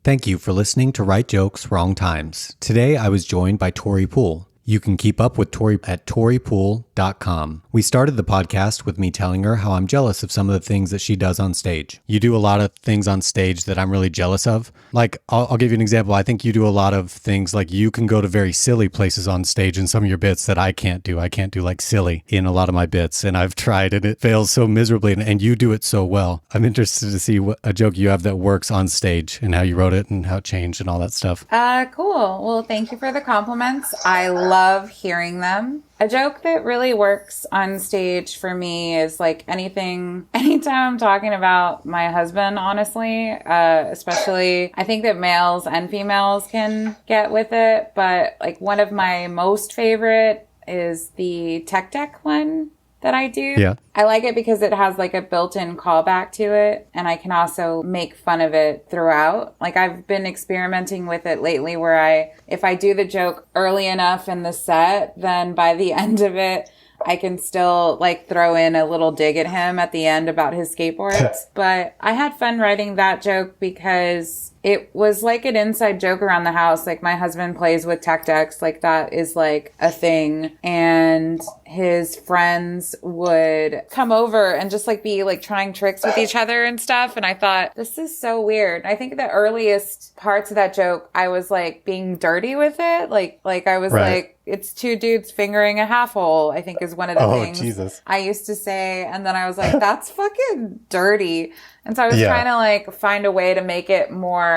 Thank you for listening to Right Jokes, Wrong Times. Today I was joined by Tori Pool. You can keep up with Tori at toripool.com. We started the podcast with me telling her how I'm jealous of some of the things that she does on stage. You do a lot of things on stage that I'm really jealous of. Like, I'll give you an example. I think you do a lot of things, like you can go to very silly places on stage in some of your bits that I can't do. I can't do like silly in a lot of my bits, and I've tried and it fails so miserably, and you do it so well. I'm interested to see what a joke you have that works on stage and how you wrote it and how it changed and all that stuff. Cool. Well, thank you for the compliments. I love hearing them. A joke that really works on stage for me is like anytime I'm talking about my husband, honestly, especially I think that males and females can get with it, but like one of my most favorite is the tech deck one that I do. Yeah. I like it because it has like a built-in callback to it, and I can also make fun of it throughout. Like I've been experimenting with it lately where if I do the joke early enough in the set, then by the end of it, I can still like throw in a little dig at him at the end about his skateboards. But I had fun writing that joke because it was like an inside joke around the house. Like my husband plays with tech decks. Like that is like a thing. And his friends would come over and just like be like trying tricks with each other and stuff. And I thought, this is so weird. I think the earliest parts of that joke, I was like being dirty with it. Like I was like, it's two dudes fingering a half hole, I think is one of the things Jesus. I used to say. And then I was like, that's fucking dirty. And so I was trying to like find a way to make it more,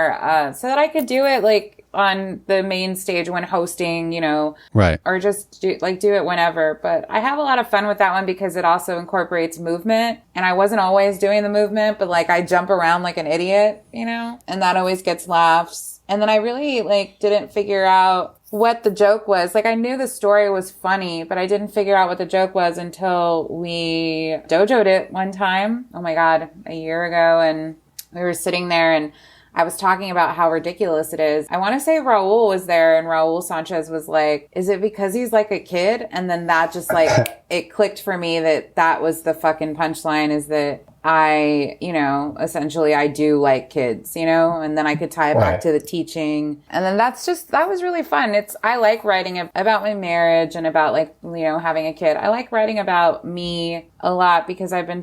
so that I could do it like on the main stage when hosting, you know, right. Or just do it whenever. But I have a lot of fun with that one because it also incorporates movement, and I wasn't always doing the movement, but like I jump around like an idiot, you know, and that always gets laughs. And then I really like didn't figure out what the joke was. Like I knew the story was funny, but I didn't figure out what the joke was until we dojoed it one time. Oh my God, a year ago. And we were sitting there and I was talking about how ridiculous it is. I want to say Raul was there, and Raul Sanchez was like, is it because he's like a kid? And then that just like, it clicked for me that was the fucking punchline, is that I, you know, essentially I do like kids, you know, and then I could tie it back to the teaching. And then that was really fun. I like writing about my marriage and about like, you know, having a kid. I like writing about me a lot because I have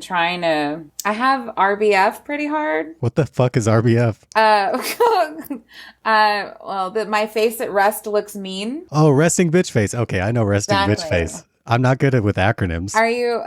RBF pretty hard. What the fuck is RBF? My face at rest looks mean. Oh, resting bitch face. Okay, I know resting bitch face. I'm not good with acronyms. Are you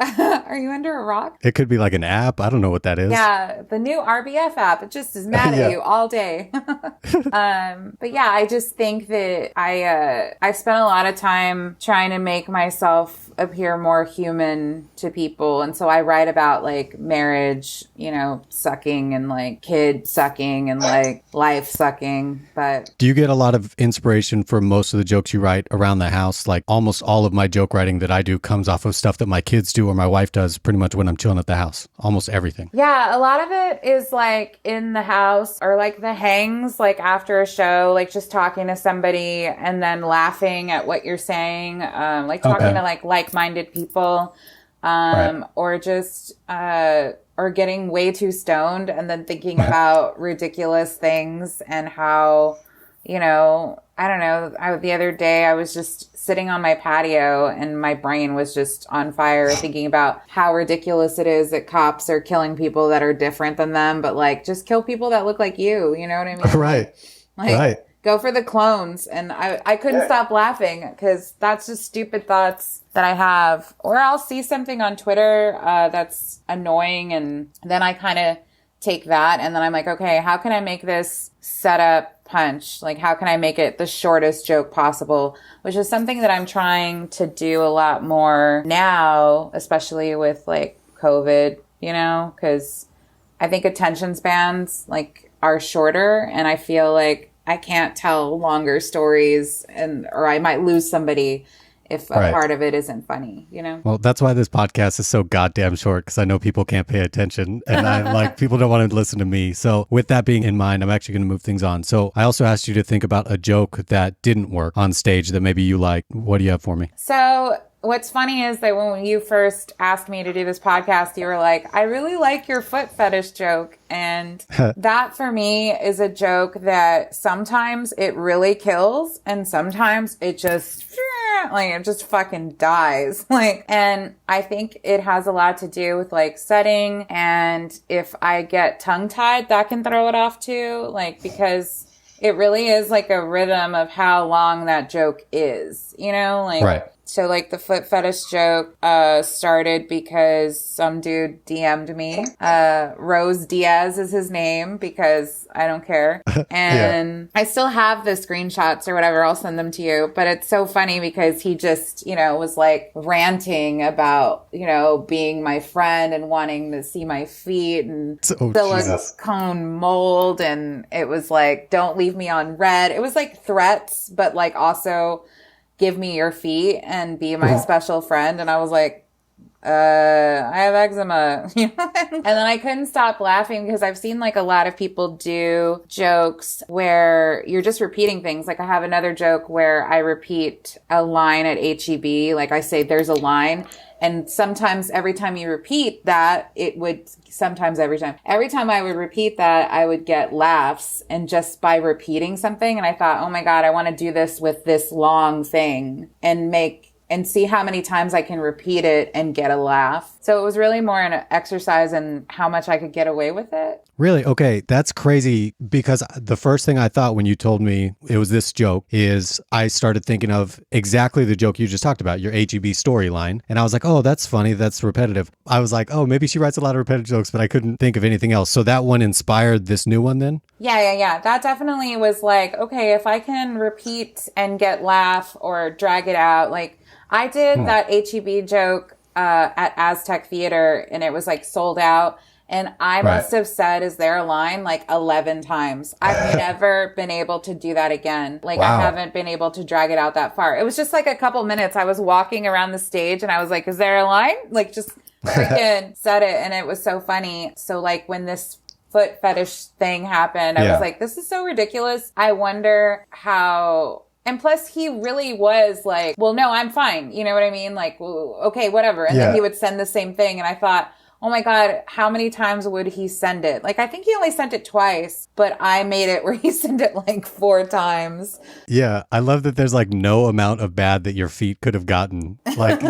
under a rock? It could be like an app. I don't know what that is. Yeah, the new RBF app. It just is mad at you all day. But yeah, I just think that I spent a lot of time trying to make myself appear more human to people. And so I write about like marriage, you know, sucking and like kid sucking and like life sucking. But do you get a lot of inspiration for most of the jokes you write around the house? Like almost all of my joke writing that I do comes off of stuff that my kids do or my wife does pretty much when I'm chilling at the house. Almost everything. Yeah, a lot of it is like in the house or like the hangs, like after a show, like just talking to somebody and then laughing at what you're saying, like talking to like like-minded people, or just or getting way too stoned and then thinking about ridiculous things and how, you know, I don't know. The other day I was just sitting on my patio and my brain was just on fire thinking about how ridiculous it is that cops are killing people that are different than them, but like just kill people that look like you know what I mean? Right. Go for the clones. And I couldn't stop laughing because that's just stupid thoughts that I have. Or I'll see something on Twitter that's annoying, and then I kind of take that and then I'm like, okay, how can I make this setup punch? Like, how can I make it the shortest joke possible? Which is something that I'm trying to do a lot more now, especially with like COVID, you know, because I think attention spans like are shorter, and I feel like I can't tell longer stories or I might lose somebody if a part of it isn't funny, you know? Well, that's why this podcast is so goddamn short, because I know people can't pay attention and I'm like, people don't want to listen to me. So with that being in mind, I'm actually going to move things on. So I also asked you to think about a joke that didn't work on stage that maybe you like. What do you have for me? So what's funny is that when you first asked me to do this podcast, you were like, I really like your foot fetish joke. And that for me is a joke that sometimes it really kills and sometimes it just fucking dies. And I think it has a lot to do with like setting. And if I get tongue tied, that can throw it off too. Because it really is like a rhythm of how long that joke is, Right. So like the foot fetish joke started because some dude DM'd me. Rose Diaz is his name because I don't care. And I still have the screenshots or whatever. I'll send them to you. But it's so funny because he just, was like ranting about, being my friend and wanting to see my feet and silicone mold. And it was like, don't leave me on red. It was like threats, but like also give me your feet and be my special friend. And I was like, I have eczema. And then I couldn't stop laughing because I've seen like a lot of people do jokes where you're just repeating things. Like I have another joke where I repeat a line at HEB. Like I say, there's a line. And sometimes every time you repeat that, every time I would repeat that, I would get laughs and just by repeating something. And I thought, oh my God, I want to do this with this long thing and see how many times I can repeat it and get a laugh. So it was really more an exercise in how much I could get away with it. Really? Okay. That's crazy because the first thing I thought when you told me it was this joke is I started thinking of exactly the joke you just talked about, your HEB storyline. And I was like, oh, that's funny. That's repetitive. I was like, oh, maybe she writes a lot of repetitive jokes, but I couldn't think of anything else. So that one inspired this new one then? Yeah. That definitely was like, okay, if I can repeat and get laugh or drag it out, like I did that HEB joke at Aztec Theater and it was like sold out. And I must have said, is there a line? Like 11 times. I've never been able to do that again. Like I haven't been able to drag it out that far. It was just like a couple minutes. I was walking around the stage and I was like, is there a line? Like just freaking said it. And it was so funny. So like when this foot fetish thing happened, I was like, this is so ridiculous. I wonder how... And plus, he really was like, well, no, I'm fine. You know what I mean? Like, well, okay, whatever. And then he would send the same thing. And I thought, oh my God, how many times would he send it? Like, I think he only sent it twice, but I made it where he sent it like 4 times. Yeah. I love that there's like no amount of bad that your feet could have gotten. Like,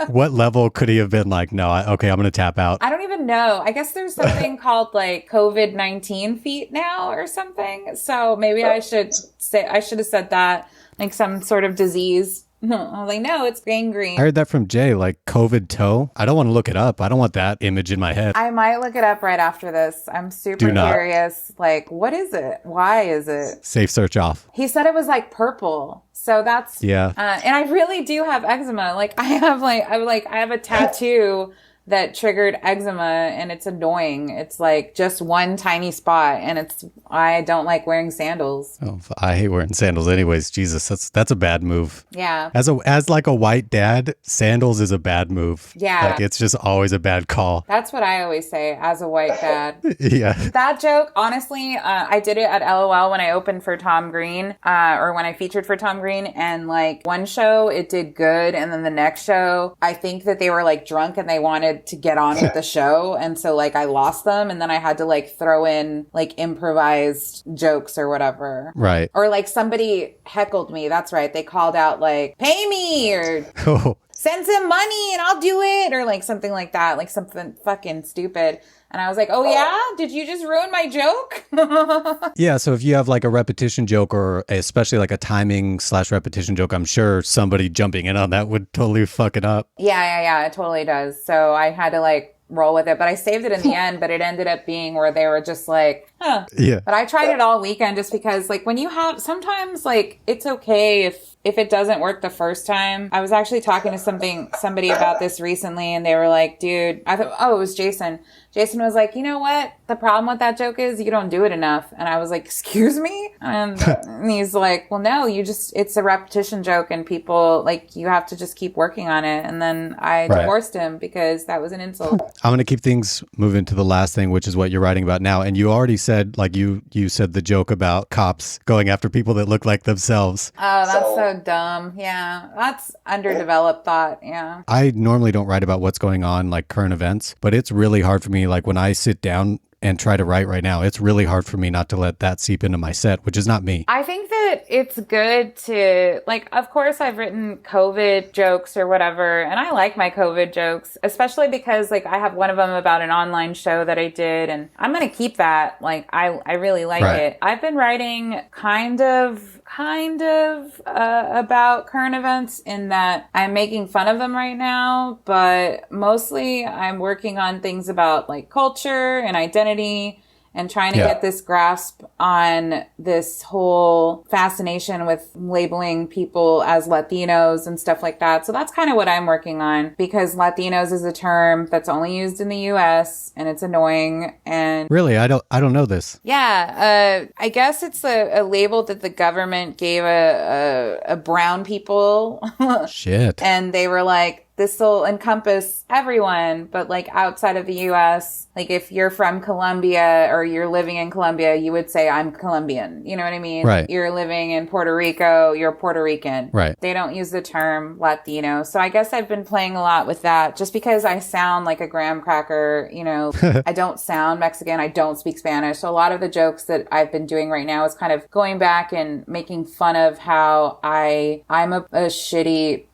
what level could he have been like, no, I'm going to tap out? I don't even know. I guess there's something called like COVID-19 feet now or something. So maybe I should have said that, like some sort of disease. I was like, no, it's gangrene. I heard that from Jay, like COVID toe. I don't want to look it up. I don't want that image in my head. I might look it up right after this. I'm super curious. Like, what is it? Why is it? Safe search off. He said it was like purple. So that's... Yeah. And I really do have eczema. Like, I have a tattoo that triggered eczema and it's annoying. It's like just one tiny spot and I don't like wearing sandals. Oh, I hate wearing sandals anyways. Jesus, that's a bad move. Yeah. As like a white dad, sandals is a bad move. Yeah. Like it's just always a bad call. That's what I always say as a white dad. Yeah. That joke, honestly, I did it at LOL when I opened for Tom Green, or when I featured for Tom Green, and like one show it did good and then the next show I think that they were like drunk and they wanted to get on with the show. And so like I lost them and then I had to like throw in like improvised jokes or whatever. Right. Or like somebody heckled me. That's right. They called out like, pay me or send some money and I'll do it. Or like something like that. Like something fucking stupid. And I was like, oh yeah? Did you just ruin my joke? Yeah, so if you have like a repetition joke or especially like a timing/repetition joke, I'm sure somebody jumping in on that would totally fuck it up. Yeah, it totally does. So I had to like roll with it, but I saved it in the end, but it ended up being where they were just like, huh. Yeah. But I tried it all weekend just because like when you have, sometimes like it's okay if it doesn't work the first time. I was actually talking to somebody about this recently and they were like, dude, I thought, oh, it was Jason. Jason was like, you know what? The problem with that joke is you don't do it enough. And I was like, excuse me? And he's like, well, no, it's a repetition joke and people like, you have to just keep working on it. And then I divorced him because that was an insult. I'm going to keep things moving to the last thing, which is what you're writing about now. And you already said, like you said the joke about cops going after people that look like themselves. Oh, that's so so dumb. Yeah. That's underdeveloped thought. Yeah. I normally don't write about what's going on, like current events, but it's really hard for me. Like when I sit down and try to write right now, it's really hard for me not to let that seep into my set, which is not me. I think that it's good to, like, of course I've written COVID jokes or whatever, and I like my COVID jokes, especially because, like, I have one of them about an online show that I did, and I'm going to keep that. Like, I really like it. I've been writing kind of about current events in that I'm making fun of them right now, but mostly I'm working on things about, like, culture and identity and trying to get this grasp on this whole fascination with labeling people as Latinos and stuff like that. So that's kind of what I'm working on, because Latinos is a term that's only used in the US and it's annoying. And really, I don't know this. Yeah. I guess it's a label that the government gave a brown people. Shit. And they were like, this will encompass everyone, but like outside of the US, like if you're from Colombia or you're living in Colombia, you would say I'm Colombian. You know what I mean? Right. You're living in Puerto Rico, you're Puerto Rican. Right. They don't use the term Latino. So I guess I've been playing a lot with that just because I sound like a graham cracker, you know, I don't sound Mexican. I don't speak Spanish. So a lot of the jokes that I've been doing right now is kind of going back and making fun of how I'm a shitty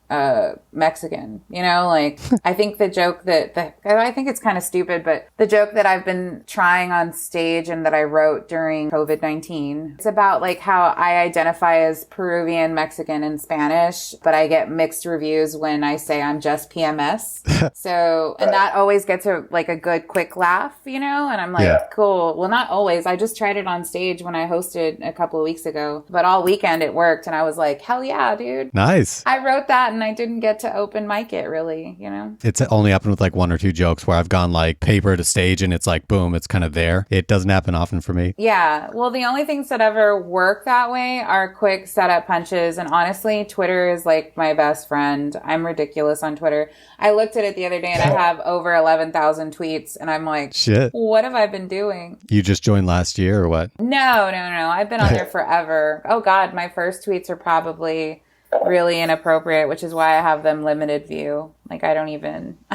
Mexican, you know, like I think the joke I think it's kind of stupid, but the joke that I've been trying on stage and that I wrote during COVID-19, it's about like how I identify as Peruvian, Mexican, and Spanish, but I get mixed reviews when I say I'm just PMS. So, and that always gets a good quick laugh, you know, and I'm like, cool. Well, not always. I just tried it on stage when I hosted a couple of weeks ago, but all weekend it worked. And I was like, hell yeah, dude. Nice. I wrote that and I didn't get to open mic it really, you know? It's only happened with like one or two jokes where I've gone like paper to stage and it's like, boom, it's kind of there. It doesn't happen often for me. Yeah. Well, the only things that ever work that way are quick setup punches. And honestly, Twitter is like my best friend. I'm ridiculous on Twitter. I looked at it the other day and I have over 11,000 tweets and I'm like, shit, what have I been doing? You just joined last year or what? No. I've been on there forever. Oh God, my first tweets are probably really inappropriate, which is why I have them limited view. Like I don't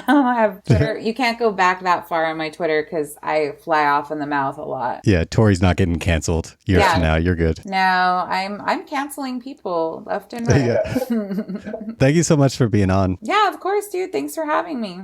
have Twitter. You can't go back that far on my Twitter because I fly off in the mouth a lot. Yeah, Tori's not getting canceled years from now. You're good. No, I'm canceling people left and right. Thank you so much for being on. Yeah, of course, dude. Thanks for having me.